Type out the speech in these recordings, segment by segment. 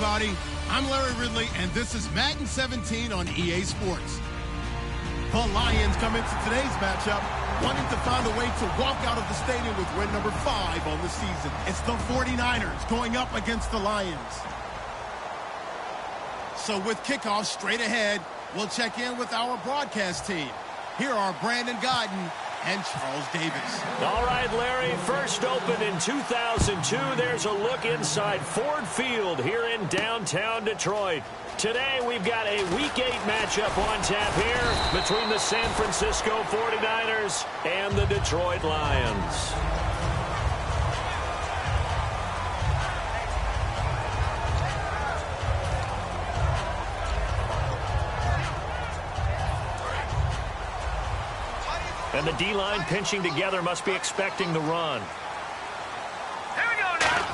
everybody. I'm Larry Ridley, and this is Madden 17 on EA Sports. The Lions come into today's matchup wanting to find a way to walk out of the stadium with win number 5 on the season. It's the 49ers going up against the Lions. So with kickoff straight ahead, we'll check in with our broadcast team. Here are Brandon Godden and Charles Davis. All right, Larry, first opened in 2002. There's a look inside Ford Field here in downtown Detroit. Today, we've got a Week 8 matchup on tap here between the San Francisco 49ers and the Detroit Lions. And the D-line pinching together must be expecting the run. Here we go now.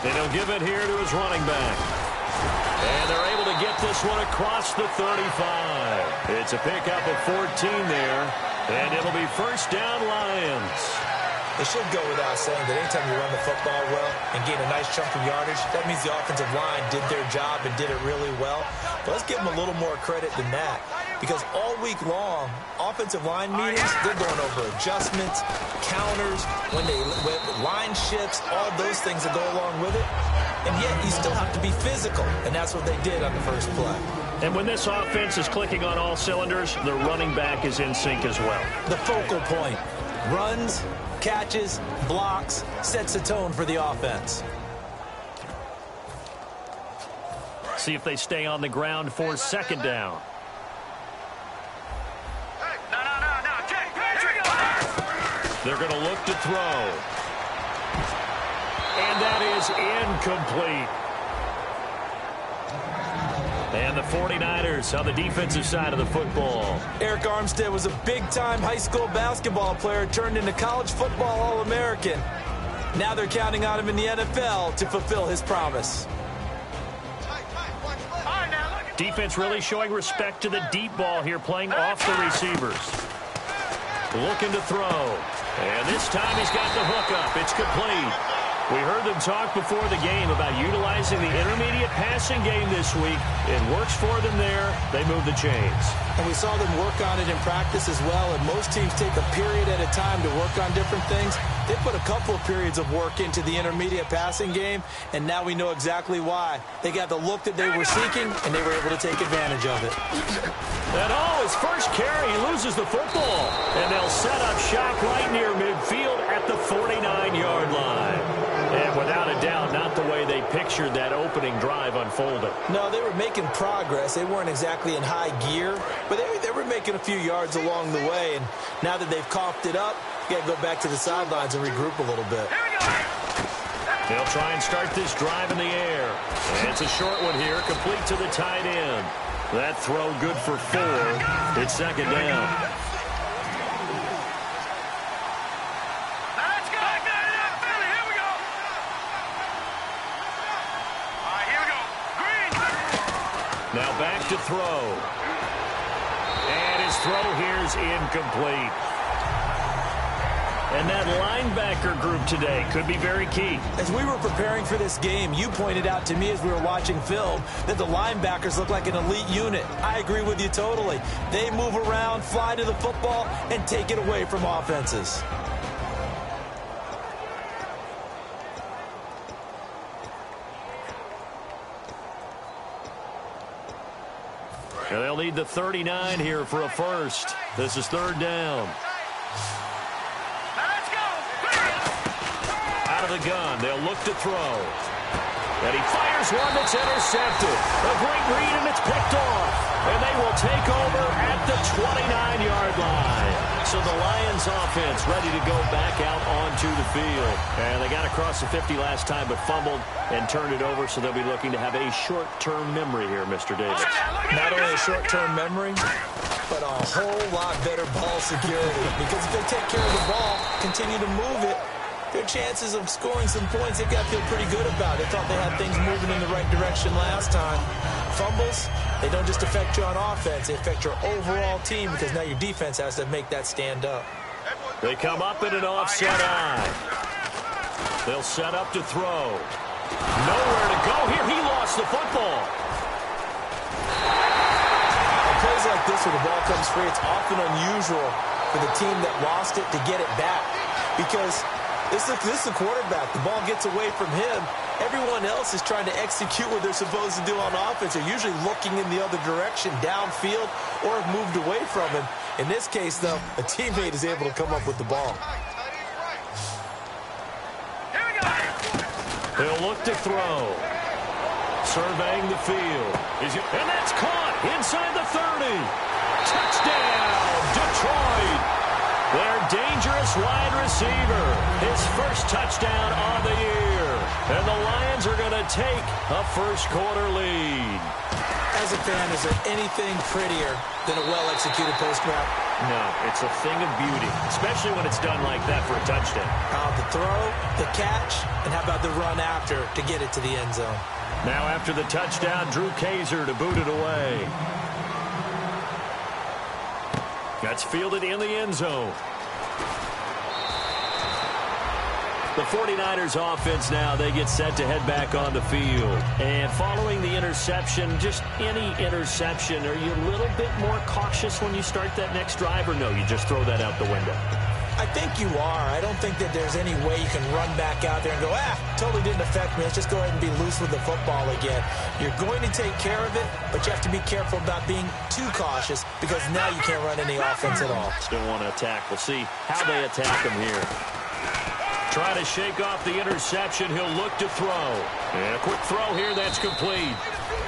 And he'll give it here to his running back. And they're able to get this one across the 35. It's a pickup of 14 there. And it'll be first down Lions. It should go without saying that anytime you run the football well and gain a nice chunk of yardage, that means the offensive line did their job and did it really well. But let's give them a little more credit than that. Because all week long, offensive line meetings, they're going over adjustments, counters, when line shifts, all those things that go along with it. And yet you still have to be physical, and that's what they did on the first play. And when this offense is clicking on all cylinders, the running back is in sync as well. The focal point. Runs, catches, blocks, sets the tone for the offense. See if they stay on the ground for second down. They're going to look to throw. And that is incomplete. And the 49ers on the defensive side of the football. Eric Armstead was a big-time high school basketball player turned into college football All-American. Now they're counting on him in the NFL to fulfill his promise. Defense really showing respect to the deep ball here, playing off the receivers. Looking to throw. And this time he's got the hook up. It's complete. We heard them talk before the game about utilizing the intermediate passing game this week. It works for them there. They move the chains. And we saw them work on it in practice as well. And most teams take a period at a time to work on different things. They put a couple of periods of work into the intermediate passing game, and now we know exactly why. They got the look that they were seeking, and they were able to take advantage of it. And his first carry, he loses the football. And they'll set up shop right near midfield at the 49-yard line. And without a doubt, not the way they pictured that opening drive unfolding. No, they were making progress. They weren't exactly in high gear, but they were making a few yards along the way. And now that they've coughed it up, you got to go back to the sidelines and regroup a little bit. They'll try and start this drive in the air. And it's a short one here, complete to the tight end. That throw good for 4. It's second down. Now back to throw. And his throw here is incomplete. And that linebacker group today could be very key. As we were preparing for this game, you pointed out to me as we were watching film that the linebackers look like an elite unit. I agree with you totally. They move around, fly to the football, and take it away from offenses. And they'll need the 39 here for a first. This is third down. Out of the gun, they'll look to throw. And he fires one that's intercepted. A great read, and it's picked off. And they will take over at the 29-yard line. So the Lions offense ready to go back out onto the field. And they got across the 50 last time, but fumbled and turned it over, so they'll be looking to have a short-term memory here, Mr. Davis. Not only a short-term memory, but a whole lot better ball security. Because if they take care of the ball, continue to move it, their chances of scoring some points, they've got to feel pretty good about. They thought they had things moving in the right direction last time. Fumbles, they don't just affect you on offense. They affect your overall team because now your defense has to make that stand up. They come up in an offset eye. They'll set up to throw. Nowhere to go here. He lost the football. Plays like this where the ball comes free, it's often unusual for the team that lost it to get it back because this is the quarterback. The ball gets away from him. Everyone else is trying to execute what they're supposed to do on offense. They're usually looking in the other direction, downfield, or have moved away from him. In this case, though, a teammate is able to come up with the ball. He'll look to throw. Surveying the field. And that's caught inside the 30. Touchdown, Detroit. Their dangerous wide receiver. His first touchdown on the year. And the Lions are going to take a first-quarter lead. As a fan, is there anything prettier than a well-executed post-route? No, it's a thing of beauty, especially when it's done like that for a touchdown. The throw, the catch, and how about the run after to get it to the end zone? Now after the touchdown, Drew Kaiser to boot it away. That's fielded in the end zone. The 49ers offense now, they get set to head back on the field. And following the interception, just any interception, are you a little bit more cautious when you start that next drive, or no, you just throw that out the window? I think you are. I don't think that there's any way you can run back out there and go, totally didn't affect me. Let's just go ahead and be loose with the football again. You're going to take care of it, but you have to be careful about being too cautious because now you can't run any offense at all. Still want to attack. We'll see how they attack him here. Try to shake off the interception. He'll look to throw. And a quick throw here. That's complete.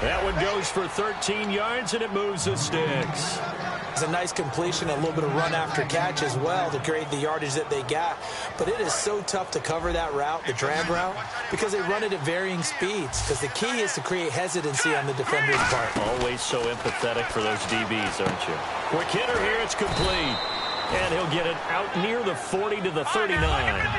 That one goes for 13 yards, and it moves the sticks. It's a nice completion, a little bit of run after catch as well to create the yardage that they got. But it is so tough to cover that route, the drag route, because they run it at varying speeds. Because the key is to create hesitancy on the defender's part. Always so empathetic for those DBs, aren't you? Quick hitter here. It's complete. And he'll get it out near the 40 to the 39.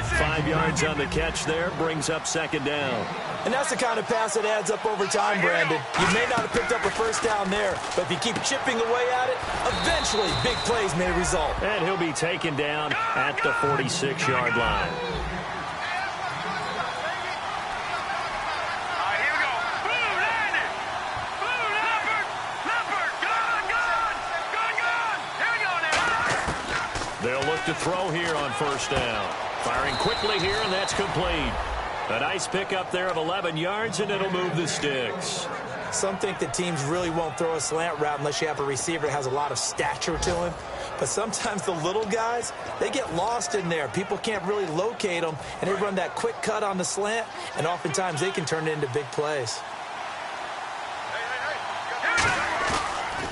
5 yards on the catch there. Brings up second down. And that's the kind of pass that adds up over time, Brandon. You may not have picked up a first down there, but if you keep chipping away at it, eventually big plays may result. And he'll be taken down at the 46-yard line. They'll look to throw here on first down. Firing quickly here, and that's complete. A nice pickup there of 11 yards, and it'll move the sticks. Some think that teams really won't throw a slant route unless you have a receiver that has a lot of stature to him. But sometimes the little guys, they get lost in there. People can't really locate them, and they run that quick cut on the slant, and oftentimes they can turn it into big plays.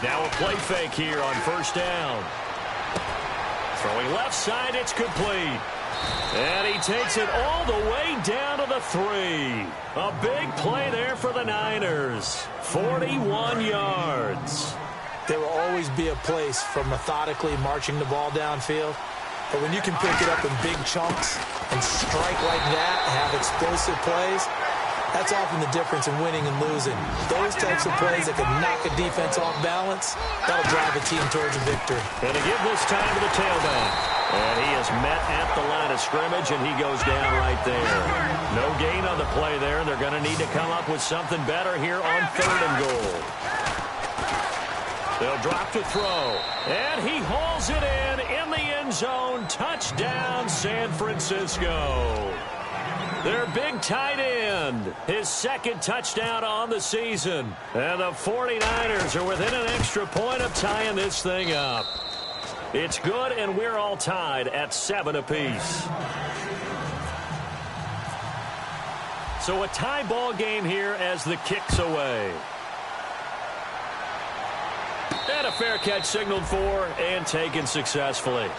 Now a play fake here on first down. Throwing left side, it's complete. And he takes it all the way down to the 3. A big play there for the Niners. 41 yards. There will always be a place for methodically marching the ball downfield. But when you can pick it up in big chunks and strike like that and have explosive plays, that's often the difference in winning and losing. Those types of plays that can knock a defense off balance, that'll drive a team towards a victory. And to give this time to the tailback. And he is met at the line of scrimmage, and he goes down right there. No gain on the play there, and they're going to need to come up with something better here on 3rd and goal. They'll drop to throw. And he hauls it in the end zone. Touchdown, San Francisco. Their big tight end, his second touchdown on the season. And the 49ers are within an extra point of tying this thing up. It's good, and we're all tied at 7 apiece. So a tie ball game here as the kick's away. And a fair catch signaled for and taken successfully.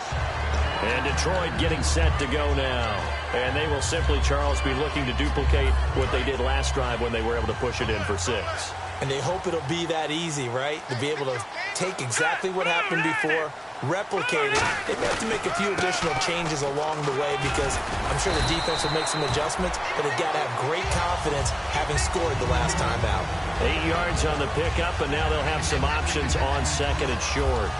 And Detroit getting set to go now. And they will simply, Charles, be looking to duplicate what they did last drive when they were able to push it in for 6. And they hope it'll be that easy, right? To be able to take exactly what happened before, replicate it. They may have to make a few additional changes along the way because I'm sure the defense will make some adjustments, but they've got to have great confidence having scored the last time out. 8 yards on the pickup, and now they'll have some options on 2nd and short.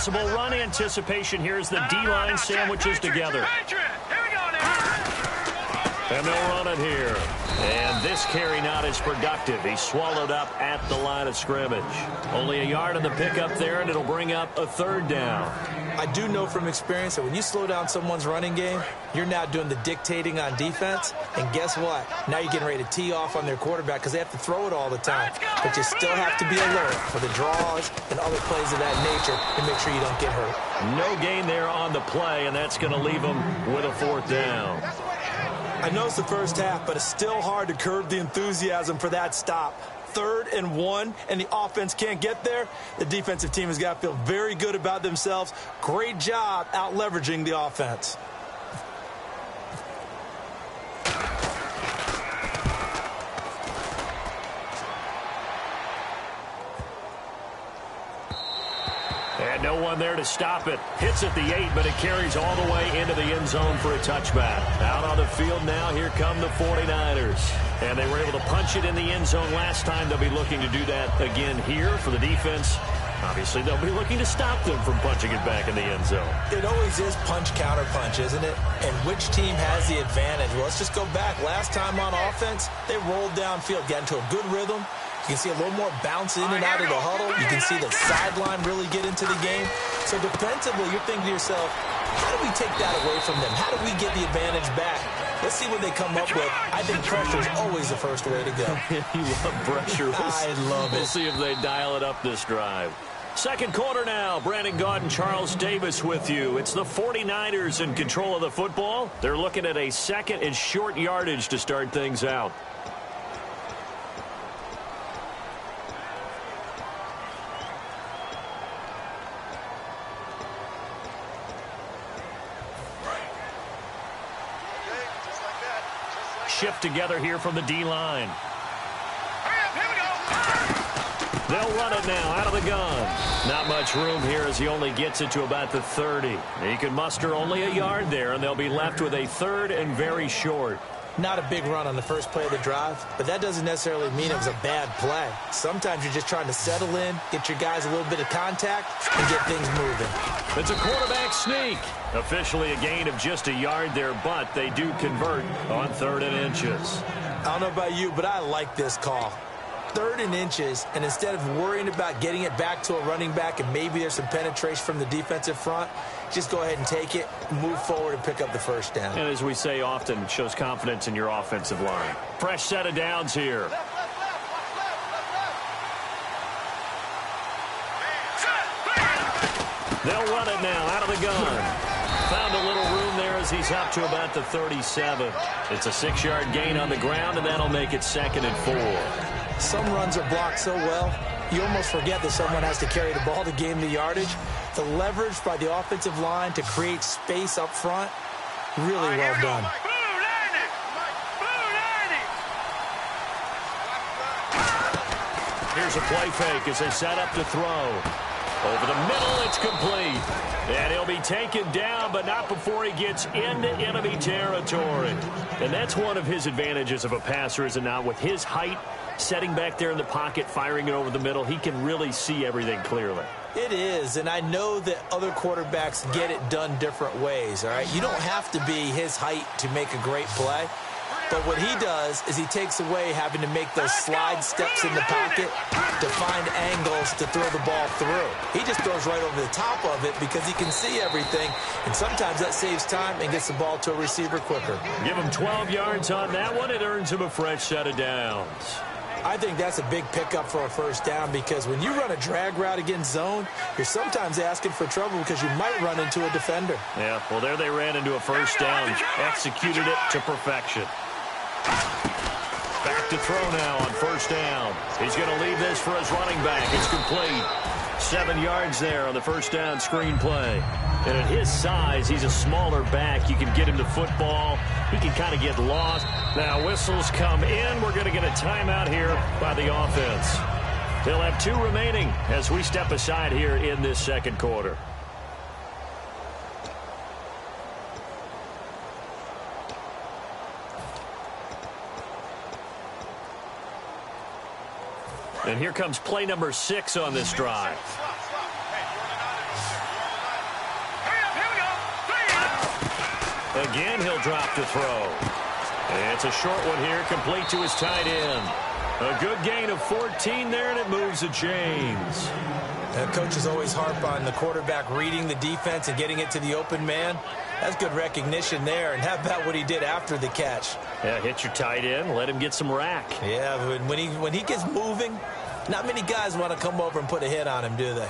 possible run anticipation here as the D-line sandwiches together. Here we go now. And they'll run it here. And this carry not as productive. He's swallowed up at the line of scrimmage. Only a yard on the pickup there, and it'll bring up a third down. I do know from experience that when you slow down someone's running game, you're now doing the dictating on defense. And guess what? Now you're getting ready to tee off on their quarterback because they have to throw it all the time. But you still have to be alert for the draws and other plays of that nature to make sure you don't get hurt. No gain there on the play, and that's going to leave them with a fourth down. I know it's the first half, but it's still hard to curb the enthusiasm for that stop. 3rd and 1, and the offense can't get there. The defensive team has got to feel very good about themselves. Great job out-leveraging the offense. And no one there to stop it. Hits at the 8, but it carries all the way into the end zone for a touchback. Out on the field now, here come the 49ers. And they were able to punch it in the end zone last time. They'll be looking to do that again here for the defense. Obviously, they'll be looking to stop them from punching it back in the end zone. It always is punch-counter-punch, isn't it? And which team has the advantage? Well, let's just go back. Last time on offense, they rolled downfield, got into a good rhythm. You can see a little more bounce in and out of the huddle. You can see the sideline really get into the game. So defensively, you're thinking to yourself, how do we take that away from them? How do we get the advantage back? Let's see what they come up with. I think pressure is always the first way to go. You love pressure. I love it. We'll see if they dial it up this drive. Second quarter now. Brandon Gaud and Charles Davis with you. It's the 49ers in control of the football. They're looking at a second and short yardage to start things out. Shift together here from the D-line. They'll run it now out of the gun. Not much room here as he only gets it to about the 30. He can muster only a yard there, and they'll be left with a 3rd and very short. Not a big run on the first play of the drive, but that doesn't necessarily mean it was a bad play. Sometimes you're just trying to settle in, get your guys a little bit of contact, and get things moving. It's a quarterback sneak. Officially a gain of just a yard there, but they do convert on 3rd and inches. I don't know about you, but I like this call. 3rd and inches, and instead of worrying about getting it back to a running back and maybe there's some penetration from the defensive front, just go ahead and take it, move forward, and pick up the first down. And as we say often, it shows confidence in your offensive line. Fresh set of downs here. They'll run it now out of the gun. Found a little room there as he's up to about the 37. It's a 6-yard gain on the ground, and that'll make it 2nd and 4. Some runs are blocked so well, you almost forget that someone has to carry the ball to gain the yardage. The leverage by the offensive line to create space up front, really well done. Here's a play fake as they set up to throw. Over the middle, it's complete. And he'll be taken down, but not before he gets into enemy territory. And that's one of his advantages of a passer, is it not? With his height, setting back there in the pocket, firing it over the middle, he can really see everything clearly. It is, and I know that other quarterbacks get it done different ways, all right? You don't have to be his height to make a great play. But what he does is he takes away having to make those slide steps in the pocket to find angles to throw the ball through. He just throws right over the top of it because he can see everything, and sometimes that saves time and gets the ball to a receiver quicker. Give him 12 yards on that one. It earns him a fresh set of downs. I think that's a big pickup for a first down because when you run a drag route against zone, you're sometimes asking for trouble because you might run into a defender. Yeah, well, there they ran into a first down, executed it to perfection. Back to throw now on first down. He's going to leave this for his running back. It's complete. 7 yards there on the first down screen play. And at his size, he's a smaller back. You can get him the football. He can kind of get lost. Now whistles come in. We're going to get a timeout here by the offense. They'll have 2 remaining as we step aside here in this second quarter. And here comes play number 6 on this drive. Again, he'll drop to throw. It's a short one here, complete to his tight end. A good gain of 14 there, and it moves to James. Coaches always harp on the quarterback reading the defense and getting it to the open man. That's good recognition there. And how about what he did after the catch? Yeah, hit your tight end, let him get some rack. Yeah, when he gets moving, not many guys want to come over and put a hit on him, do they?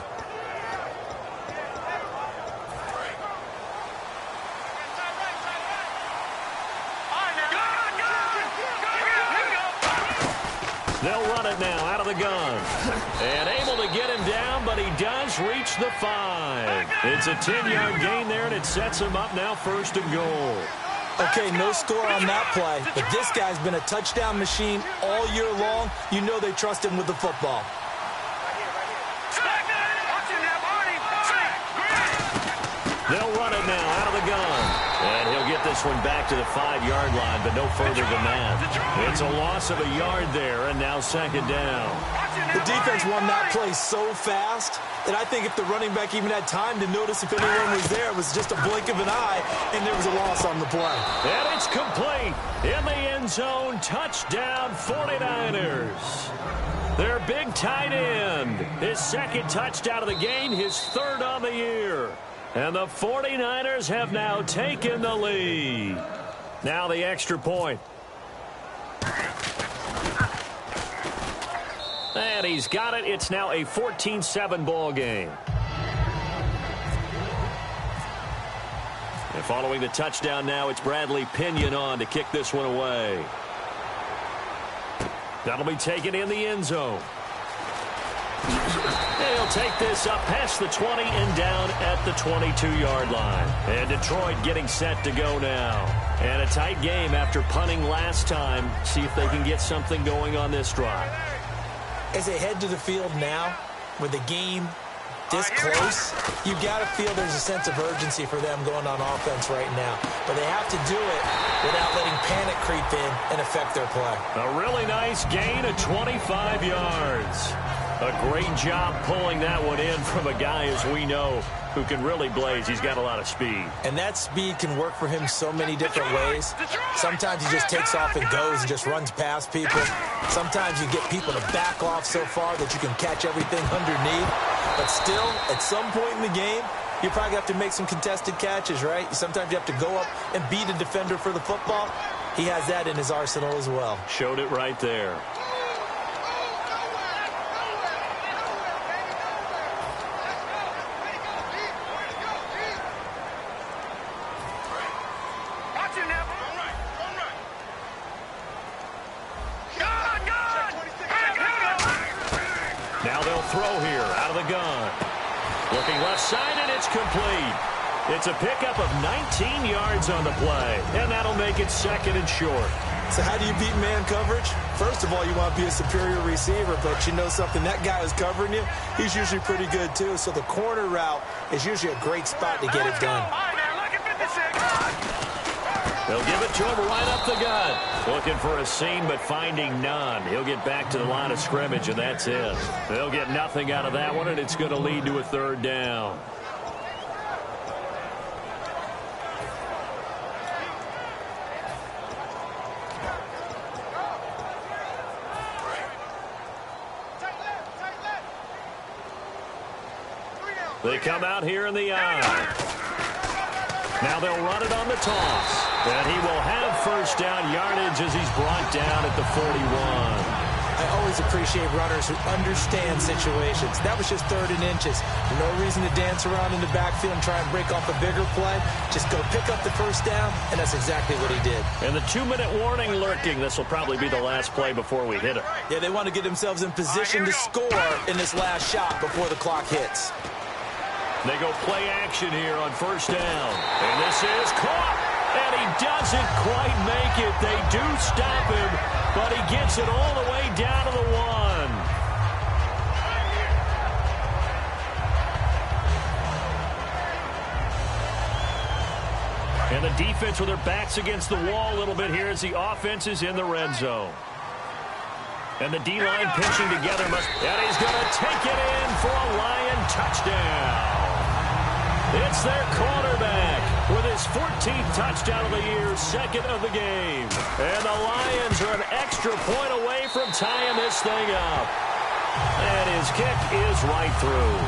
They'll run it now out of the gun. And able to get him down, but he does reach the 5. It's a 10-yard gain there, and it sets him up now 1st and goal. Okay, no score on that play, but this guy's been a touchdown machine all year long. You know they trust him with the football. They'll run it now out of the gun. And he'll get this one back to the 5-yard line, but no further than that. It's a loss of a yard there, and now 2nd down. The defense won that play so fast that I think if the running back even had time to notice if anyone was there, it was just a blink of an eye, and there was a loss on the play. And it's complete. In the end zone, touchdown 49ers. Their big tight end, his 2nd touchdown of the game, his 3rd on the year. And the 49ers have now taken the lead. Now the extra point. And he's got it. It's now a 14-7 ball game. And following the touchdown now, it's Bradley Pinion on to kick this one away. That'll be taken in the end zone. He'll take this up past the 20 and down at the 22-yard line. And Detroit getting set to go now. And a tight game after punting last time. See if they can get something going on this drive. As they head to the field now, with the game this close, you got to feel there's a sense of urgency for them going on offense right now. But they have to do it without letting panic creep in and affect their play. A really nice gain of 25 yards. A great job pulling that one in from a guy, as we know, who can really blaze. He's got a lot of speed. And that speed can work for him so many different ways. Sometimes he just takes off and goes and just runs past people. Sometimes you get people to back off so far that you can catch everything underneath. But still, at some point in the game, you probably have to make some contested catches, right? Sometimes you have to go up and beat a defender for the football. He has that in his arsenal as well. Showed it right there. Now they'll throw here out of the gun. Looking left side, and it's complete. It's a pickup of 19 yards on the play, and that'll make it 2nd and short. So how do you beat man coverage? First of all, you want to be a superior receiver, but you know something, that guy who's covering you, he's usually pretty good too. So the corner route is usually a great spot to get it done. They'll give it to him right up the gut. Looking for a seam, but finding none. He'll get back to the line of scrimmage, and that's it. They'll get nothing out of that one, and it's going to lead to a 3rd down. They come out here in the eye. Now they'll run it on the toss. And he will have 1st down yardage as he's brought down at the 41. I always appreciate runners who understand situations. That was just 3rd and inches. No reason to dance around in the backfield and try and break off a bigger play. Just go pick up the 1st down, and that's exactly what he did. And the 2-minute warning lurking. This will probably be the last play before we hit it. Yeah, they want to get themselves in position to score in this last shot before the clock hits. They go play action here on 1st down. And this is caught. And he doesn't quite make it. They do stop him, but he gets it all the way down to the 1. And the defense with their backs against the wall a little bit here as the offense is in the red zone. And the D-line pinching together. And he's going to take it in for a Lion touchdown. It's their quarterback, with his 14th touchdown of the year, second of the game. And the Lions are an extra point away from tying this thing up. And his kick is right through.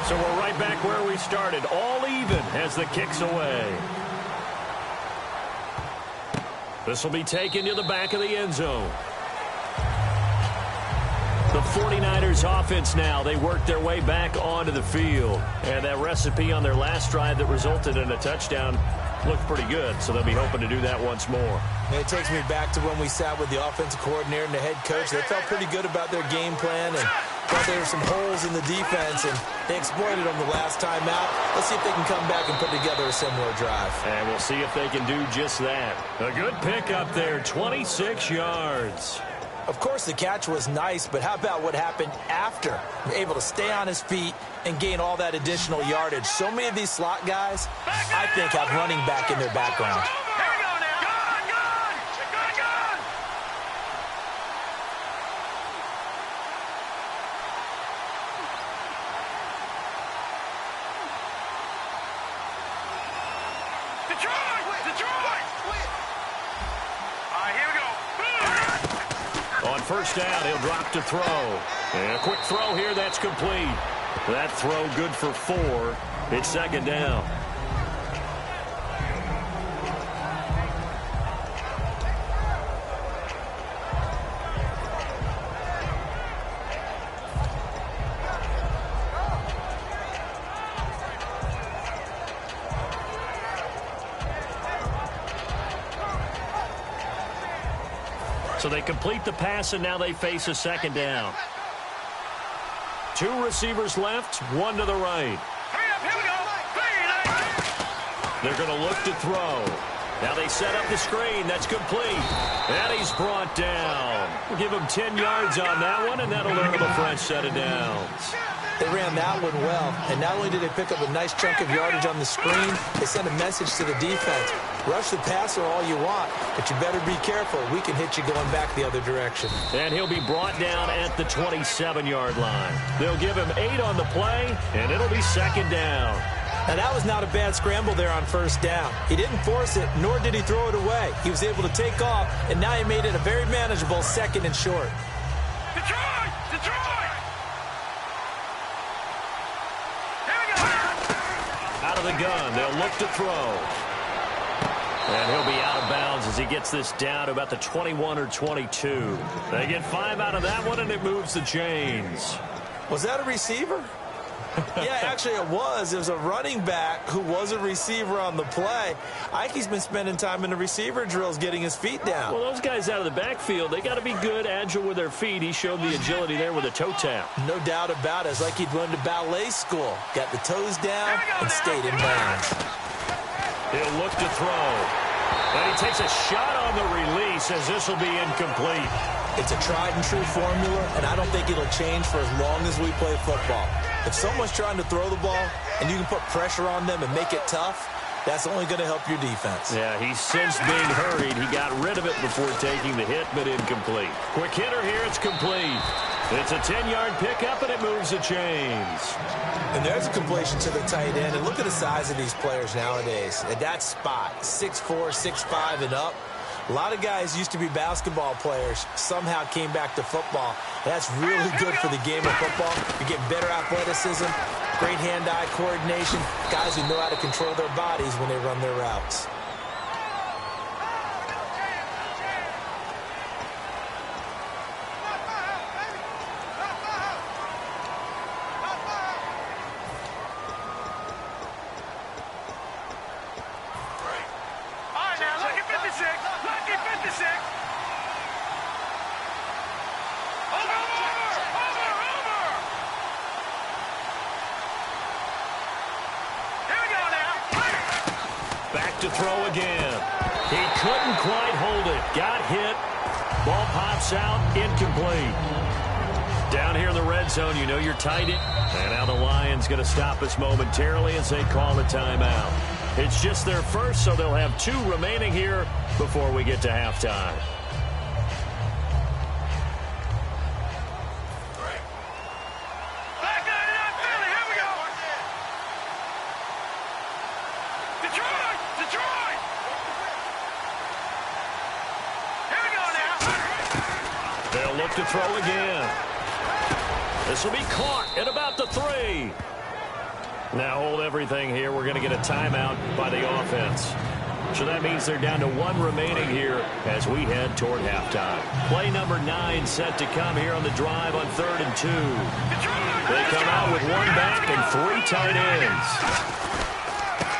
So we're right back where we started, all even as the kick's away. This will be taken to the back of the end zone. The 49ers offense now, they work their way back onto the field. And that recipe on their last drive that resulted in a touchdown looked pretty good, so they'll be hoping to do that once more. And it takes me back to when we sat with the offensive coordinator and the head coach. They felt pretty good about their game plan and thought there were some holes in the defense, and they exploited them the last time out. Let's see if they can come back and put together a similar drive. And we'll see if they can do just that. A good pickup there, 26 yards. Of course, the catch was nice, but how about what happened after? Able to stay on his feet and gain all that additional yardage. So many of these slot guys, I think, have running back in their background. Here we go now. Gone. Detroit. All right, here we go. On first down, he'll drop to throw. And a quick throw here, that's complete. That throw good for 4. It's second down. So they complete the pass, and now they face a second down. 2 receivers left, 1 to the right. Hurry up, here we go. They're going to look to throw. Now they set up the screen. That's complete. And he's brought down. We'll give him 10 yards on that one, and that'll earn him a fresh set of downs. They ran that one well, and not only did they pick up a nice chunk of yardage on the screen, they sent a message to the defense. Rush the passer all you want, but you better be careful. We can hit you going back the other direction. And he'll be brought down at the 27-yard line. They'll give him 8 on the play, and it'll be second down. Now, that was not a bad scramble there on first down. He didn't force it, nor did he throw it away. He was able to take off, and now he made it a very manageable second and short. Detroit! Out of the gun, they'll look to throw. And he'll be out of bounds as he gets this down to about the 21 or 22. They get 5 out of that one, and it moves the chains. Was that a receiver? Yeah, actually it was. It was a running back who was a receiver on the play. Ike's been spending time in the receiver drills getting his feet down. Well, those guys out of the backfield, they got to be good, agile with their feet. He showed the agility there with a toe tap. No doubt about it. It's like he'd run to ballet school. Got the toes down and stayed in bounds. He'll look to throw. And he takes a shot on the release as this will be incomplete. It's a tried-and-true formula, and I don't think it'll change for as long as we play football. If someone's trying to throw the ball and you can put pressure on them and make it tough, that's only going to help your defense. Yeah, he's since being hurried. He got rid of it before taking the hit, but incomplete. Quick hitter here, it's complete. It's a 10-yard pickup, and it moves the chains. And there's a completion to the tight end. And look at the size of these players nowadays. At that spot, 6'4", 6'5", and up. A lot of guys used to be basketball players, somehow came back to football. That's really good for the game of football. You're getting better athleticism, great hand-eye coordination, guys who know how to control their bodies when they run their routes. To throw again. He couldn't quite hold it. Got hit. Ball pops out. Incomplete. Down here in the red zone, you know you're tight. And now the Lions going to stop us momentarily as they call the timeout. It's just their first, so they'll have 2 remaining here before we get to halftime. Detroit! Detroit! Here we go now. They'll look to throw again. This will be caught at about the 3. Now hold everything here. We're going to get a timeout by the offense. So that means they're down to 1 remaining here as we head toward halftime. Play number 9 set to come here on the drive on 3rd and 2. They come out with 1 back and 3 tight ends.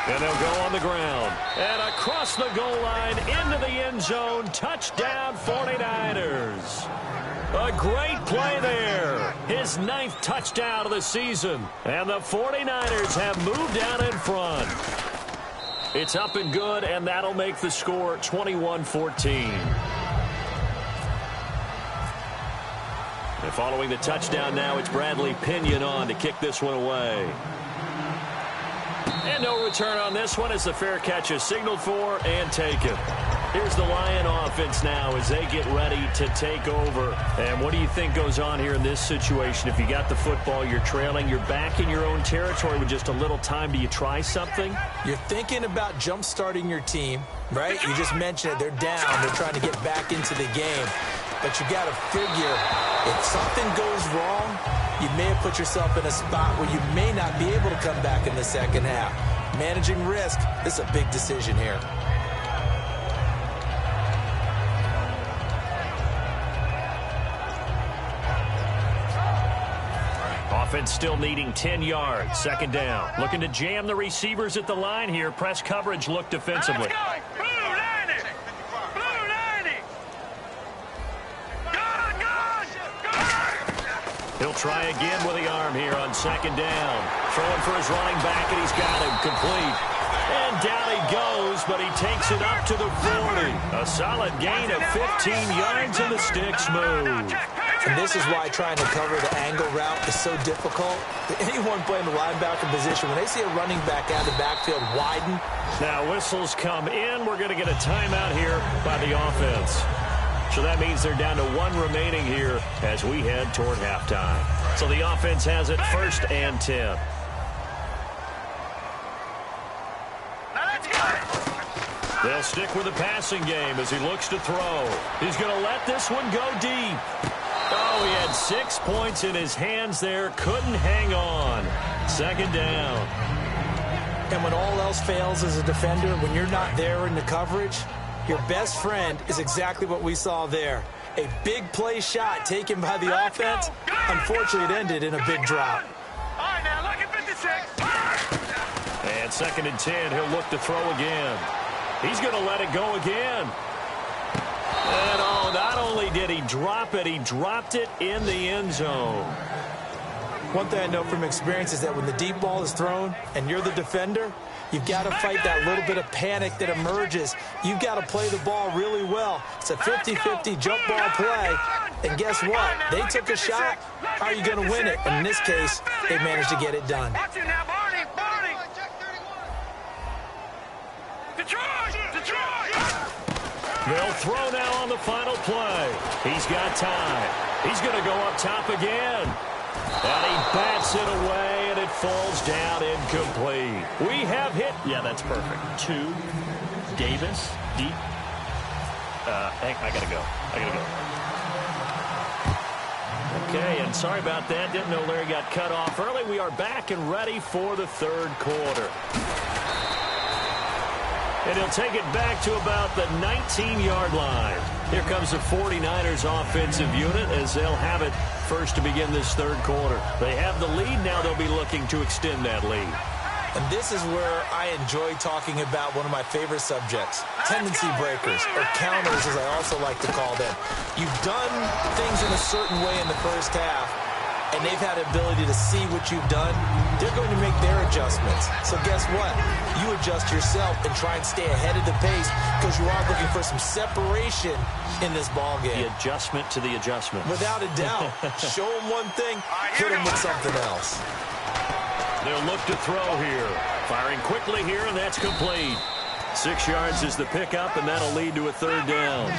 And they'll go on the ground. And across the goal line into the end zone. Touchdown 49ers. A great play there. His 9th touchdown of the season. And the 49ers have moved out in front. It's up and good, and that'll make the score 21-14. And following the touchdown now, it's Bradley Pinion on to kick this one away. And no return on this one as the fair catch is signaled for and taken. Here's the Lion offense now as they get ready to take over. And what do you think goes on here in this situation? If you got the football, you're trailing, you're back in your own territory with just a little time. Do you try something? You're thinking about jump-starting your team, right? You just mentioned it. They're down. They're trying to get back into the game. But you got to figure, if something goes wrong, you may have put yourself in a spot where you may not be able to come back in the second half. Managing risk, this is a big decision here. Offense still needing 10 yards. 2nd down. Looking to jam the receivers at the line here. Press coverage look defensively. Blue 90! Blue 90! Good! He'll try again with the arm here on 2nd down. Throwing for his running back, and he's got him complete. And down he goes, but he takes it up to the 40. A solid gain of 15 yards, and the sticks move. And this is why trying to cover the angle route is so difficult. Anyone playing the linebacker position, when they see a running back out of the backfield widen. Now whistles come in. We're going to get a timeout here by the offense. So that means they're down to 1 remaining here as we head toward halftime. So the offense has it 1st and 10. They'll stick with the passing game as he looks to throw. He's going to let this one go deep. Oh, he had 6 points in his hands there. Couldn't hang on. 2nd down. And when all else fails as a defender, when you're not there in the coverage, your best friend is exactly what we saw there. A big play shot taken by the offense. Unfortunately, it ended in a big drop. All right, now, look at 56. And 2nd and 10, he'll look to throw again. He's going to let it go again. And, oh, not only did he drop it, he dropped it in the end zone. One thing I know from experience is that when the deep ball is thrown and you're the defender, you've got to fight that little bit of panic that emerges. You've got to play the ball really well. It's a 50-50 jump ball play. And guess what? They took a shot. How are you going to win it? And in this case, they managed to get it done. Watch it now, Barney. Barney. Detroit. Detroit. They'll throw now on the final play. He's got time. He's going to go up top again. And he bats it away, and it falls down incomplete. We have hit. Yeah, that's perfect. 2, Davis, deep. I got to go. Okay, and sorry about that. Didn't know Larry got cut off early. We are back and ready for the 3rd quarter. And he'll take it back to about the 19-yard line. Here comes the 49ers offensive unit as they'll have it first to begin this 3rd quarter. They have the lead. Now they'll be looking to extend that lead. And this is where I enjoy talking about one of my favorite subjects, tendency breakers, or counters as I also like to call them. You've done things in a certain way in the first half, and they've had the ability to see what you've done. They're going to make their adjustments. So guess what? You adjust yourself and try and stay ahead of the pace because you are looking for some separation in this ball game. The adjustment to the adjustment. Without a doubt. Show them one thing, hit them with something else. They'll look to throw here. Firing quickly here, and that's complete. 6 yards is the pickup, and that'll lead to a 3rd down.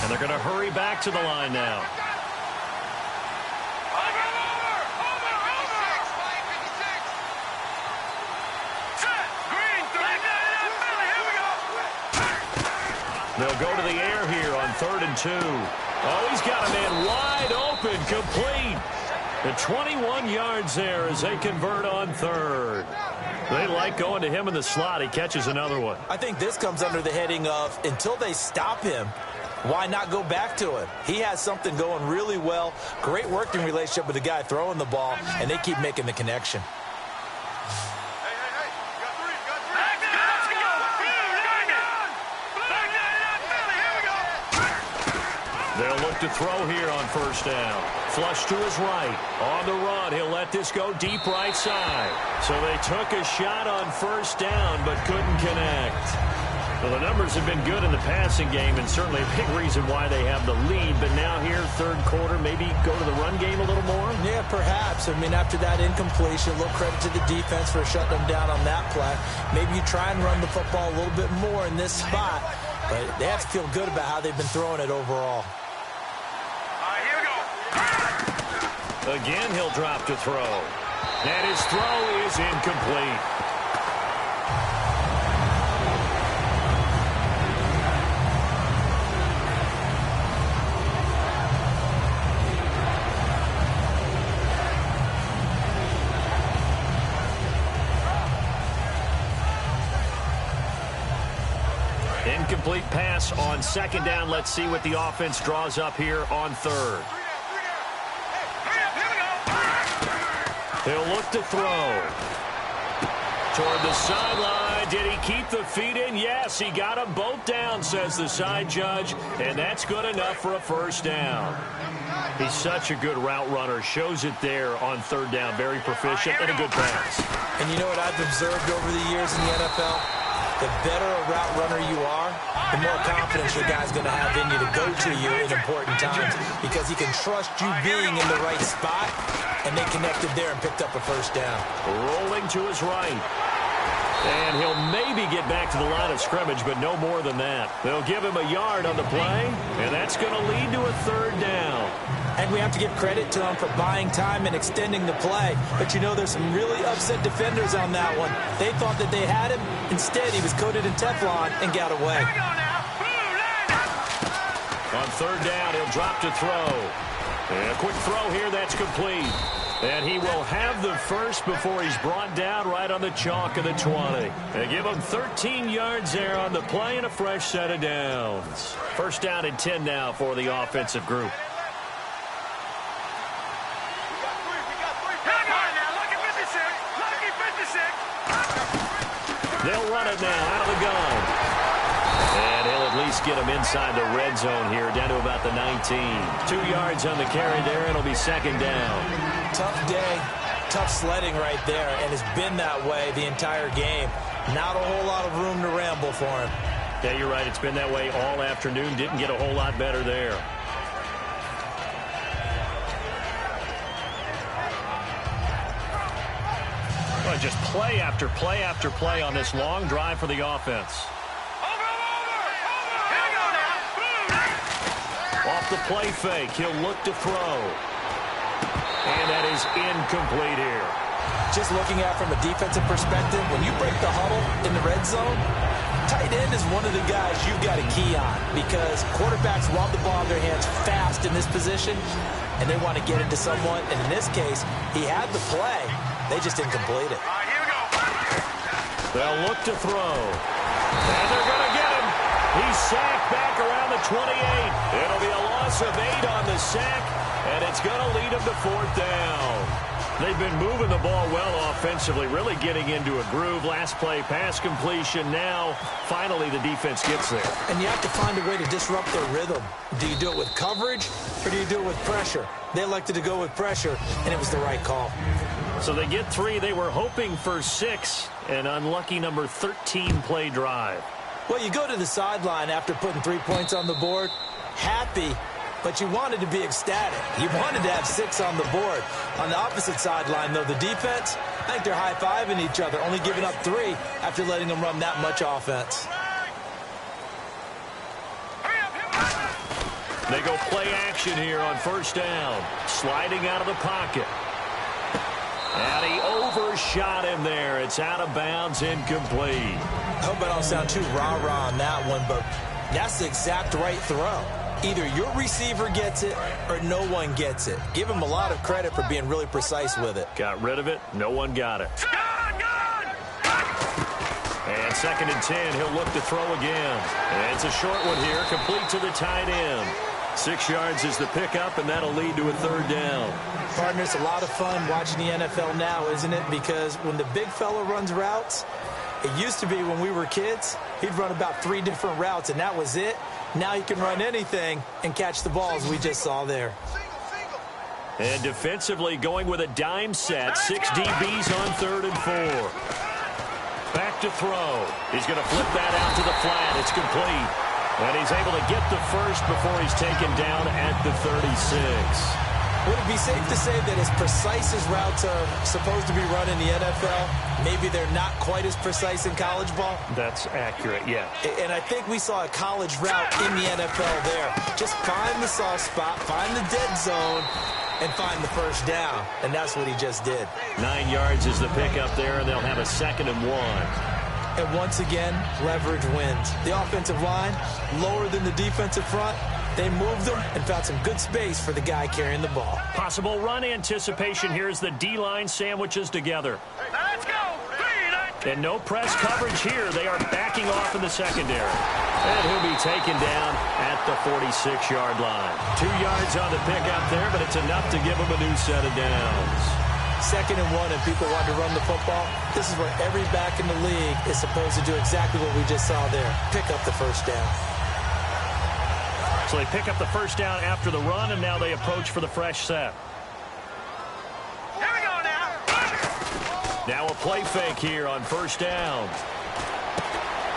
And they're going to hurry back to the line now. They'll go to the air here on 3rd and 2. Oh, he's got a man wide open, complete. The 21 yards there as they convert on 3rd. They like going to him in the slot. He catches another one. I think this comes under the heading of until they stop him, why not go back to him? He has something going really well. Great working relationship with the guy throwing the ball, and they keep making the connection. They'll look to throw here on 1st down. Flush to his right. On the run, he'll let this go deep right side. So they took a shot on 1st down but couldn't connect. Well, the numbers have been good in the passing game and certainly a big reason why they have the lead. But now here, 3rd quarter, maybe go to the run game a little more? Yeah, perhaps. I mean, after that incompletion, a little credit to the defense for shutting them down on that play. Maybe you try and run the football a little bit more in this spot. But they have to feel good about how they've been throwing it overall. Again, he'll drop to throw. And his throw is incomplete. Incomplete pass on 2nd down. Let's see what the offense draws up here on 3rd. He'll look to throw. Toward the sideline. Did he keep the feet in? Yes, he got them both down, says the side judge. And that's good enough for a 1st down. He's such a good route runner. Shows it there on 3rd down. Very proficient and a good pass. And you know what I've observed over the years in the NFL? The better a route runner you are, the more confidence your guy's going to have in you to go to you in important times because he can trust you being in the right spot, and they connected there and picked up a 1st down. Rolling to his right. And he'll maybe get back to the line of scrimmage, but no more than that. They'll give him a yard on the play, and that's going to lead to a 3rd down. And we have to give credit to them for buying time and extending the play. But, you know, there's some really upset defenders on that one. They thought that they had him. Instead, he was coated in Teflon and got away. On 3rd down, he'll drop to throw. And a quick throw here, that's complete. And he will have the first before he's brought down right on the chalk of the 20. They give him 13 yards there on the play and a fresh set of downs. 1st down and 10 now for the offensive group. They'll run it now out of the gun. And he'll at least get him inside the red zone here, down to about the 19. 2 yards on the carry there, and it'll be 2nd down. Tough day, tough sledding right there, and it's been that way the entire game. Not a whole lot of room to ramble for him. Yeah, you're right. It's been that way all afternoon. Didn't get a whole lot better there. Well, just play after play after play on this long drive for the offense. Off the play fake, he'll look to throw. And that is incomplete here. Just looking at it from a defensive perspective, when you break the huddle in the red zone, tight end is one of the guys you've got a key on because quarterbacks want the ball in their hands fast in this position, and they want to get it to someone. And in this case, he had the play. They just didn't complete it. They'll look to throw. And they're going to get him. He's sacked back around the 28. It'll be a loss of 8 on the sack, and it's going to lead him to 4th down. They've been moving the ball well offensively, really getting into a groove. Last play, pass completion. Now, finally, the defense gets there. And you have to find a way to disrupt their rhythm. Do you do it with coverage, or do you do it with pressure? They elected to go with pressure, and it was the right call. So they get 3. They were hoping for 6. An unlucky number 13 play drive. Well, you go to the sideline after putting 3 points on the board, happy, but you wanted to be ecstatic. You wanted to have 6 on the board. On the opposite sideline, though, the defense, I think they're high-fiving each other, only giving up 3 after letting them run that much offense. They go play action here on 1st down. Sliding out of the pocket. And he overshot him there. It's out of bounds, incomplete. I hope I don't sound too rah-rah on that one, but That's the exact right throw. Either your receiver gets it or no one gets it. Give him a lot of credit for being really precise with it. Got rid of it. No one got it. And 2nd and 10. He'll look to throw again. And it's a short one here, complete to the tight end. 6 yards is the pickup, and that'll lead to a 3rd down. Partner, it's a lot of fun watching the NFL now, isn't it? Because when the big fella runs routes, it used to be when we were kids, he'd run about 3 different routes, and that was it. Now he can run anything and catch the balls we just saw there. And defensively going with a dime set. 6 DBs on 3rd and 4. Back to throw. He's going to flip that out to the flat. It's complete. And he's able to get the first before he's taken down at the 36. Would it be safe to say that as precise as routes are supposed to be run in the NFL, maybe they're not quite as precise in college ball? That's accurate, yeah. And I think we saw a college route in the NFL there. Just find the soft spot, find the dead zone, and find the first down. And that's what he just did. 9 yards is the pickup there, and they'll have a 2nd and 1. And once again, leverage wins. The offensive line, lower than the defensive front. They moved them and found some good space for the guy carrying the ball. Possible run anticipation here as the D-line sandwiches together. Let's go. And no press coverage here. They are backing off in the secondary. And he'll be taken down at the 46-yard line. 2 yards on the pickup there, but it's enough to give him a new set of downs. 2nd and 1, and people want to run the football. This is where every back in the league is supposed to do exactly what we just saw there. Pick up the first down. So they pick up the first down after the run, and now they approach for the fresh set. Here we go now. Now a play fake here on 1st down.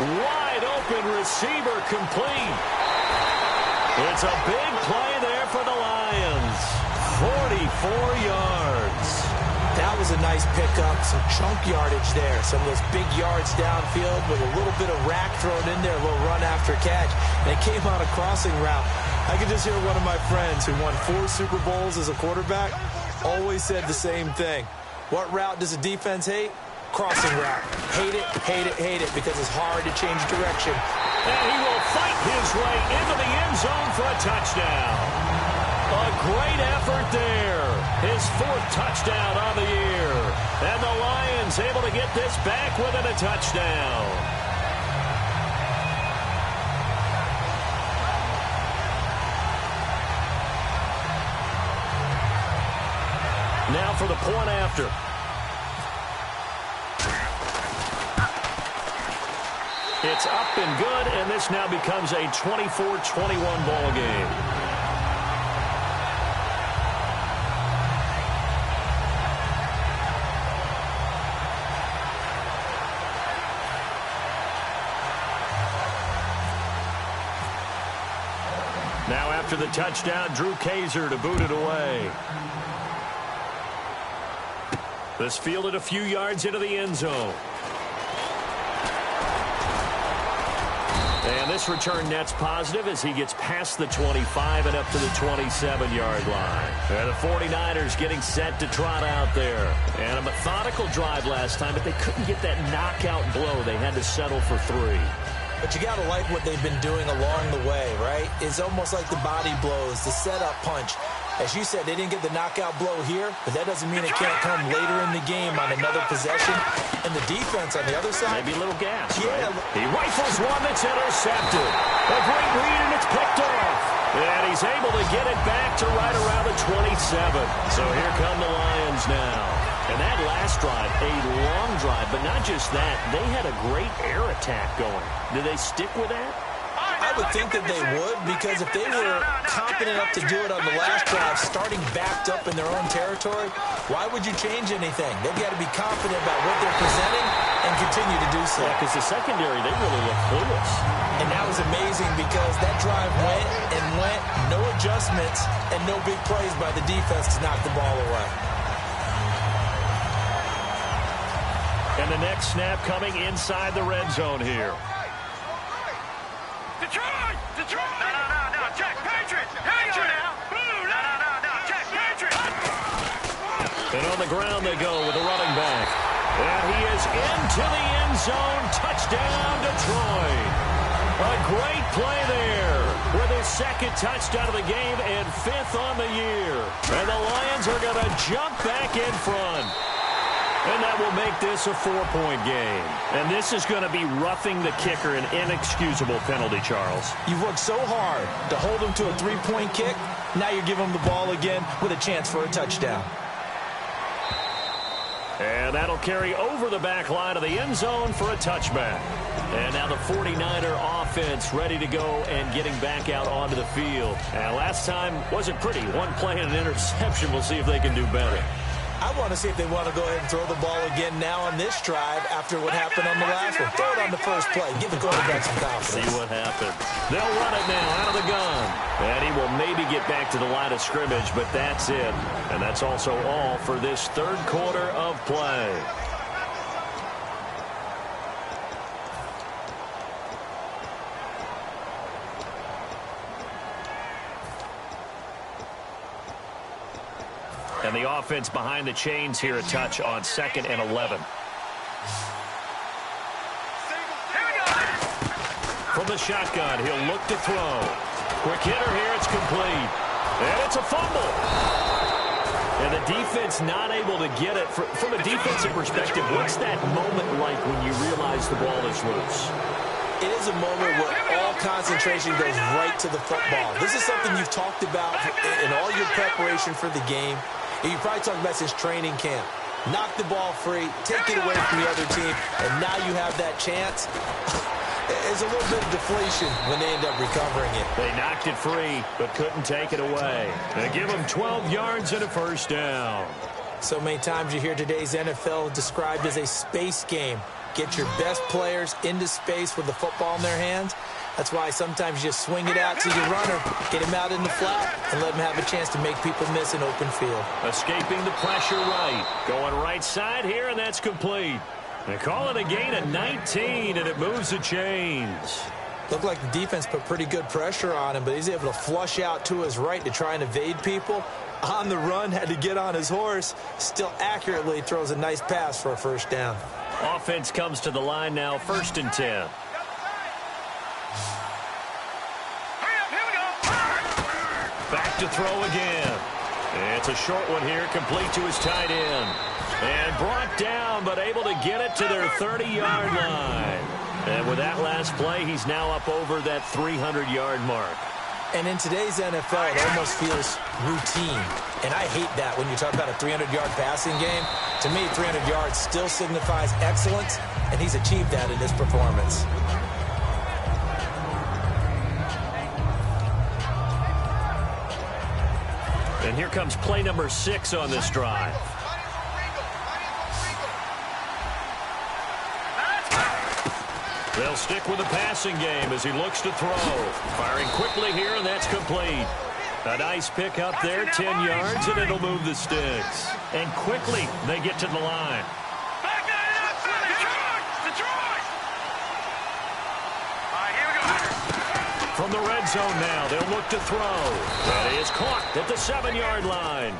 Wide open receiver complete. It's a big play there for the Lions. 44 yards. That was a nice pickup, some chunk yardage there. Some of those big yards downfield with a little bit of rack thrown in there, a little run after catch. And it came on a crossing route. I could just hear one of my friends who won 4 Super Bowls as a quarterback always said the same thing. What route does a defense hate? Crossing route. Hate it, hate it, hate it, because it's hard to change direction. And he will fight his way into the end zone for a touchdown. A great effort there. His 4th touchdown on the year. And the Lions able to get this back within a touchdown. Now for the point after. It's up and good, and this now becomes a 24-21 ball game. Now after the touchdown, Drew Kaiser to boot it away. This fielded a few yards into the end zone. And this return net's positive as he gets past the 25 and up to the 27-yard line. And the 49ers getting set to trot out there. And a methodical drive last time, but they couldn't get that knockout blow. They had to settle for 3. But you got to like what they've been doing along the way, right? It's almost like the body blows, the setup punch. As you said, they didn't get the knockout blow here, but that doesn't mean it can't come later in the game on another possession. And the defense on the other side. Maybe a little gas, yeah. Right? He rifles one that's intercepted. A great read, and it's picked off. And he's able to get it back to right around the 27. So here come the Lions now. And that last drive, a long drive, but not just that. They had a great air attack going. Did they stick with that? I would think that they would, because if they were confident enough to do it on the last drive, starting backed up in their own territory, why would you change anything? They've got to be confident about what they're presenting and continue to do so. Yeah, because the secondary, they really look clueless. And that was amazing because that drive went and went, no adjustments, and no big plays by the defense to knock the ball away. And the next snap coming inside the red zone here. Detroit! Detroit! No, check, Patriots! Here you go now! No, check, Patriots! And on the ground they go with the running back. And he is into the end zone. Touchdown, Detroit. A great play there with his second touchdown of the game and 5th on the year. And the Lions are going to jump back in front. And that will make this a 4-point game. And this is going to be roughing the kicker, an inexcusable penalty, Charles. You've worked so hard to hold him to a 3-point kick. Now you're giving him the ball again with a chance for a touchdown. And that'll carry over the back line of the end zone for a touchback. And now the 49er offense ready to go and getting back out onto the field. And last time wasn't pretty. One play and an interception. We'll see if they can do better. I want to see if they want to go ahead and throw the ball again now on this drive after what happened on the last one. Throw it on the first play. Give the quarterback some confidence. See what happens. They'll run it now out of the gun. And he will maybe get back to the line of scrimmage, but that's it. And that's also all for this third quarter of play. And the offense behind the chains here a touch on 2nd and 11. From the shotgun, he'll look to throw. Quick hitter here, it's complete. And it's a fumble. And the defense not able to get it. From a defensive perspective, what's that moment like when you realize the ball is loose? It is a moment where all concentration goes right to the football. This is something you've talked about in all your preparation for the game. You probably talked about since training camp. Knock the ball free, take it away from the other team, and now you have that chance. There's a little bit of deflation when they end up recovering it. They knocked it free, but couldn't take it away. They give them 12 yards and a first down. So many times you hear today's NFL described as a space game. Get your best players into space with the football in their hands. That's why sometimes you just swing it out to your runner, get him out in the flat, and let him have a chance to make people miss an open field. Escaping the pressure right. Going right side here, and that's complete. They call it a gain of 19, and it moves the chains. Looked like the defense put pretty good pressure on him, but he's able to flush out to his right to try and evade people. On the run, had to get on his horse. Still accurately throws a nice pass for a first down. Offense comes to the line now, 1st and 10. Back to throw again. It's a short one here, complete to his tight end. And brought down, but able to get it to their 30-yard line. And with that last play, he's now up over that 300-yard mark. And in today's NFL, it almost feels routine. And I hate that when you talk about a 300-yard passing game. To me, 300 yards still signifies excellence, and he's achieved that in this performance. And here comes play number 6 on this drive. They'll stick with the passing game as he looks to throw. Firing quickly here, and that's complete. A nice pick up there, 10 yards, and it'll move the sticks. And quickly, they get to the line. From the red zone now, they'll look to throw. That is caught at the 7-yard line.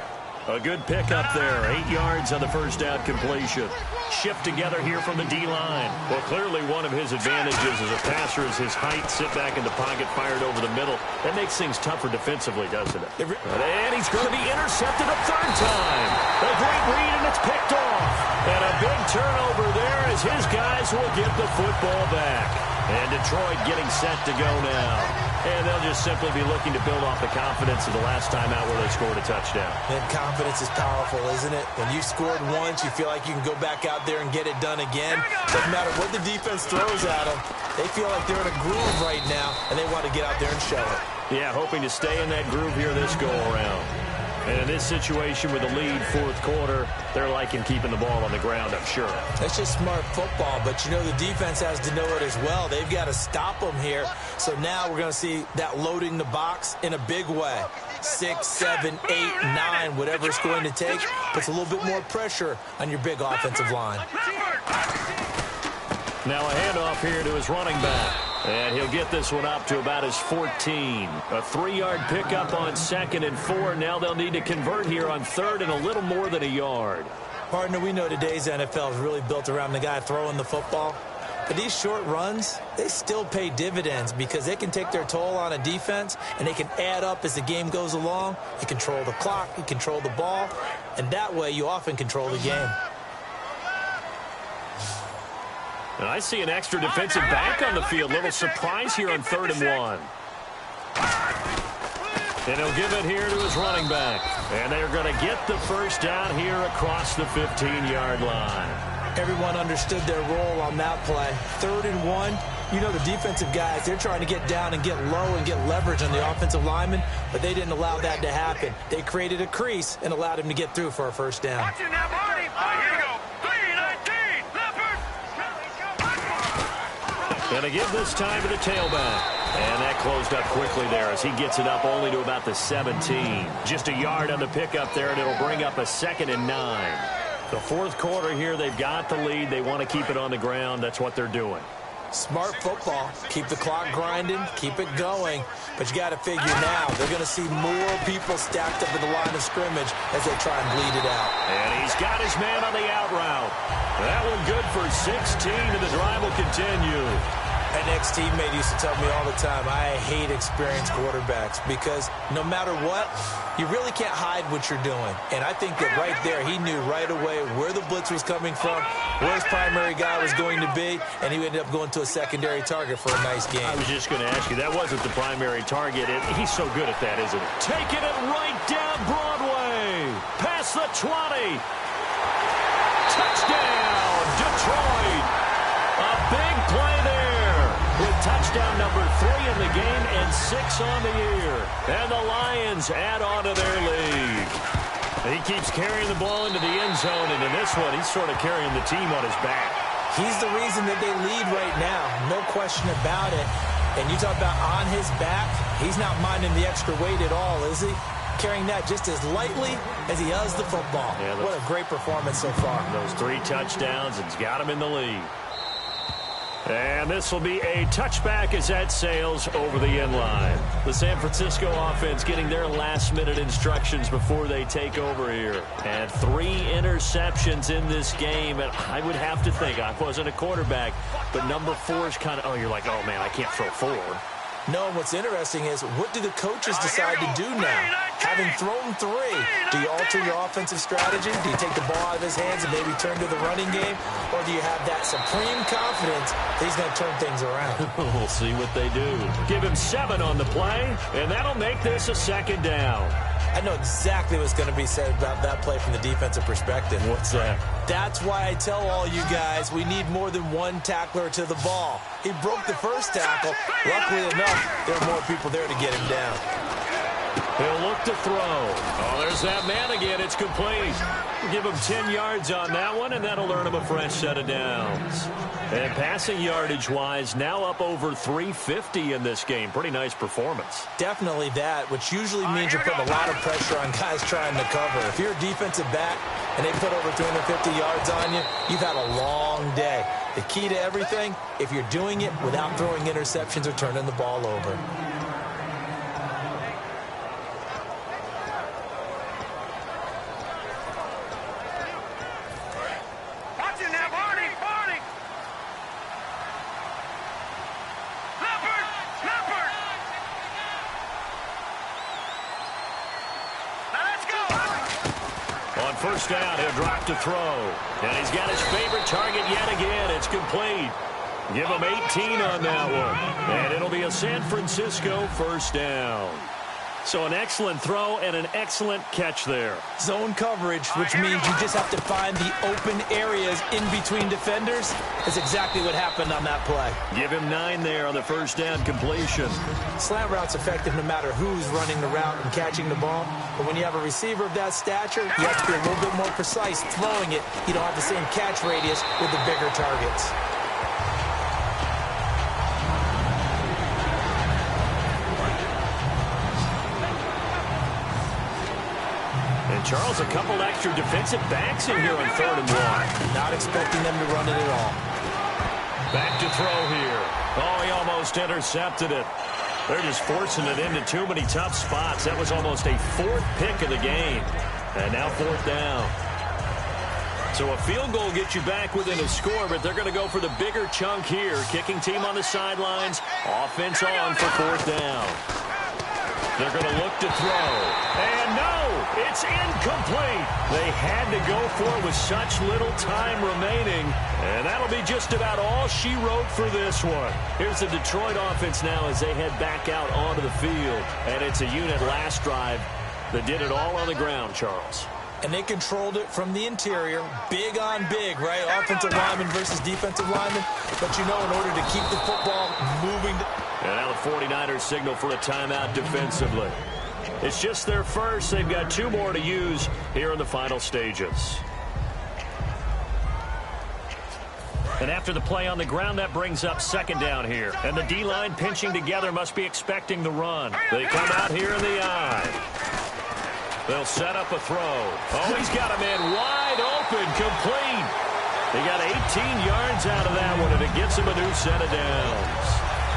A good pick up there, 8 yards on the first down completion. Shift together here from the D-line. Well, clearly one of his advantages as a passer is his height. Sit back in the pocket, fired over the middle. That makes things tougher defensively, doesn't it? And he's going to be intercepted a 3rd time. A great read, and it's picked off. And a big turnover there as his guys will get the football back. And Detroit getting set to go now. And they'll just simply be looking to build off the confidence of the last time out where they scored a touchdown. And confidence is powerful, isn't it? When you've scored once, you feel like you can go back out there and get it done again. Doesn't matter what the defense throws at them. They feel like they're in a groove right now, and they want to get out there and show it. Yeah, hoping to stay in that groove here this go-around. And in this situation with the lead 4th quarter, they're liking keeping the ball on the ground, I'm sure. That's just smart football, but you know the defense has to know it as well. They've got to stop them here. So now we're going to see that loading the box in a big way. 6, 7, 8, 9, whatever it's going to take, puts a little bit more pressure on your big offensive line. Now a handoff here to his running back. And he'll get this one up to about his 14. A 3-yard pickup on 2nd and 4. Now they'll need to convert here on 3rd and a little more than a yard. Partner, we know today's NFL is really built around the guy throwing the football. But these short runs, they still pay dividends because they can take their toll on a defense, and they can add up as the game goes along. You control the clock, you control the ball, and that way you often control the game. And I see an extra defensive back on the field. Little surprise here on 3rd and 1. And he'll give it here to his running back. And they're going to get the first down here across the 15-yard line. Everyone understood their role on that play. 3rd and 1. You know the defensive guys, they're trying to get down and get low and get leverage on the offensive lineman, but they didn't allow that to happen. They created a crease and allowed him to get through for a first down. Watch it now, Barney. Here we go. 3-19. Leopard. Going to give this time to the tailback. And that closed up quickly there as he gets it up only to about the 17. Just a yard on the pickup there, and it'll bring up a 2nd and 9. The 4th quarter here, they've got the lead. They want to keep it on the ground. That's what they're doing. Smart football. Keep the clock grinding. Keep it going. But you got to figure now, they're going to see more people stacked up in the line of scrimmage as they try and bleed it out. And he's got his man on the out route. That one good for 16, and the drive will continue. An ex-teammate used to tell me all the time, I hate experienced quarterbacks because no matter what, you really can't hide what you're doing. And I think that right there, he knew right away where the blitz was coming from, where his primary guy was going to be, and he ended up going to a secondary target for a nice game. I was just going to ask you, that wasn't the primary target. He's so good at that, isn't he? Taking it right down Broadway. Past the 20. Touchdown, Detroit. A big play there. With touchdown number 3 in the game and 6 on the year. And the Lions add on to their lead. He keeps carrying the ball into the end zone, and in this one, he's sort of carrying the team on his back. He's the reason that they lead right now. No question about it. And you talk about on his back, he's not minding the extra weight at all, is he? Carrying that just as lightly as he does the football. Yeah, what a great performance so far. Those 3 touchdowns, it's got him in the lead. And this will be a touchback as that sails over the end line. The San Francisco offense getting their last-minute instructions before they take over here. And 3 interceptions in this game. And I would have to think, I wasn't a quarterback, but number 4 is kind of, oh, you're like, oh, man, I can't throw 4. No, what's interesting is what do the coaches decide to do now? Having thrown 3, do you alter your offensive strategy? Do you take the ball out of his hands and maybe turn to the running game? Or do you have that supreme confidence that he's going to turn things around? We'll see what they do. Give him 7 on the play, and that'll make this a 2nd down. I know exactly what's going to be said about that play from the defensive perspective. What's that? That's why I tell all you guys we need more than 1 tackler to the ball. He broke the first tackle. Luckily enough, there are more people there to get him down. He'll look to throw. Oh, there's that man again. It's complete. Give him 10 yards on that one, and that'll earn him a fresh set of downs. And passing yardage-wise, now up over 350 in this game. Pretty nice performance. Definitely that, which usually means you're putting a lot of pressure on guys trying to cover. If you're a defensive back and they put over 350 yards on you, you've had a long day. The key to everything, if you're doing it without throwing interceptions or turning the ball over. First down, he'll drop to throw. And he's got his favorite target yet again. It's complete. Give him 18 on that one. And it'll be a San Francisco first down. So an excellent throw and an excellent catch there. Zone coverage, which means you just have to find the open areas in between defenders. That's exactly what happened on that play. Give him 9 there on the first down completion. Slant route's effective no matter who's running the route and catching the ball. But when you have a receiver of that stature, you have to be a little bit more precise throwing it. You don't have the same catch radius with the bigger targets. Charles, a couple extra defensive backs in here on 3rd and 1. Not expecting them to run it at all. Back to throw here. Oh, he almost intercepted it. They're just forcing it into too many tough spots. That was almost a 4th pick of the game. And now 4th down. So a field goal gets you back within a score, but they're going to go for the bigger chunk here. Kicking team on the sidelines. Offense on for fourth down. They're going to look to throw. And no, it's incomplete. They had to go for it with such little time remaining. And that'll be just about all she wrote for this one. Here's the Detroit offense now as they head back out onto the field. And it's a unit last drive that did it all on the ground, Charles. And they controlled it from the interior. Big on big, right? Offensive lineman versus defensive lineman. But you know, in order to keep the football moving. And now the 49ers signal for a timeout defensively. It's just their first. They've got 2 more to use here in the final stages. And after the play on the ground, that brings up second down here. And the D-line pinching together must be expecting the run. They come out here in the eye. They'll set up a throw. Oh, he's got a man wide open, complete. He got 18 yards out of that one, and it gets him a new set of downs.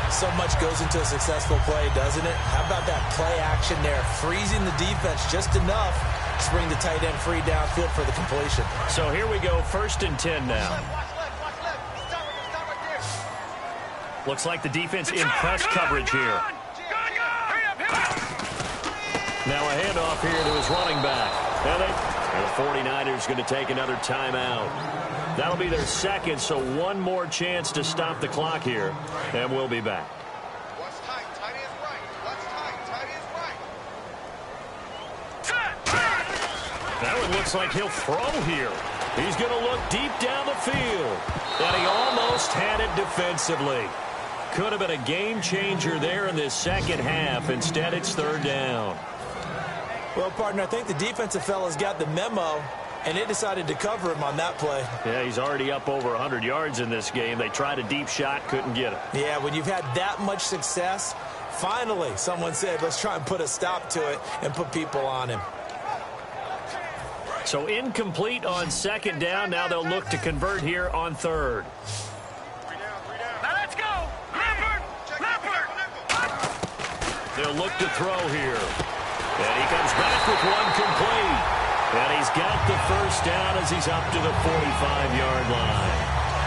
So much goes into a successful play, doesn't it? How about that play action there? Freezing the defense just enough to bring the tight end free downfield for the completion. So here we go, 1st and 10 now. Looks like the defense in press coverage here. Now a handoff here to his running back. And the 49ers going to take another timeout. That'll be their second, so one more chance to stop the clock here. And we'll be back. What's tight? Tight is right. What's tight? Tight is right. That one looks like he'll throw here. He's going to look deep down the field. And he almost had it defensively. Could have been a game changer there in this second half. Instead, it's 3rd down. Well, partner, I think the defensive fella's got the memo, and they decided to cover him on that play. Yeah, he's already up over 100 yards in this game. They tried a deep shot, couldn't get it. Yeah, when you've had that much success, finally someone said, let's try and put a stop to it and put people on him. So incomplete on 2nd down. Now they'll look to convert here on 3rd. Now let's go. Leopard. They'll look to throw here. And he comes back with one complete. And he's got the 1st down as he's up to the 45-yard line.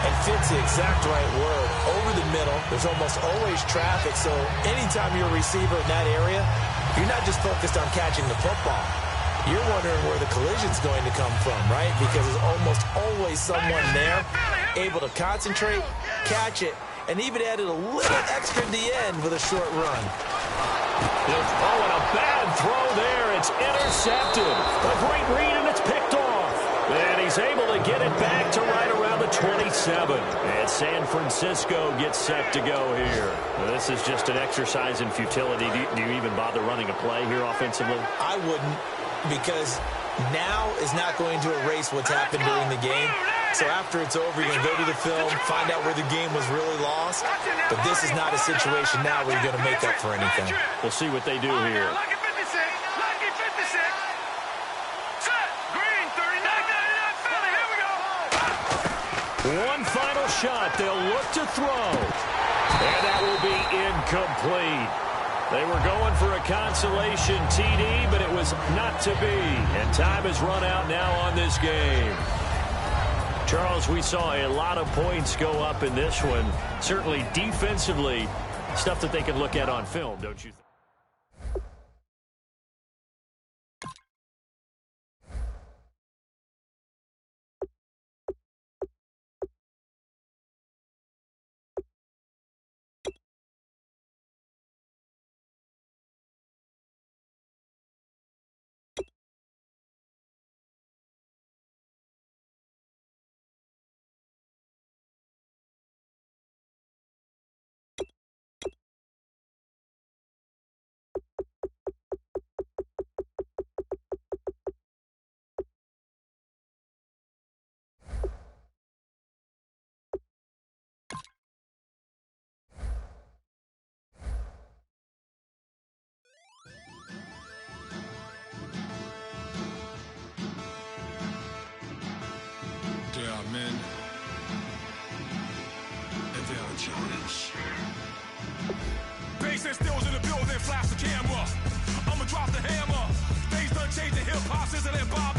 And fits the exact right word. Over the middle, there's almost always traffic, so anytime you're a receiver in that area, you're not just focused on catching the football. You're wondering where the collision's going to come from, right? Because there's almost always someone there able to concentrate, catch it, and even added a little extra at the end with a short run. Oh, and a bad throw there. It's intercepted. A great read, and it's picked off. And he's able to get it back to right around the 27. And San Francisco gets set to go here. Now, this is just an exercise in futility. Do you even bother running a play here offensively? I wouldn't, because now is not going to erase what's happened during the game. So after it's over, you're going to go to the film, find out where the game was really lost. But this is not a situation now where you're going to make up for anything. We'll see what they do here. Lucky 56. Lucky 56. Set. Green 39. Philly. Here we go. One final shot. They'll look to throw. And that will be incomplete. They were going for a consolation TD, but it was not to be. And time has run out now on this game. Charles, we saw a lot of points go up in this one. Certainly defensively, stuff that they can look at on film, don't you think? Bass and stills in the building, flash the camera. I'ma drop the hammer. Things done changed, the hip hop since it hip hop.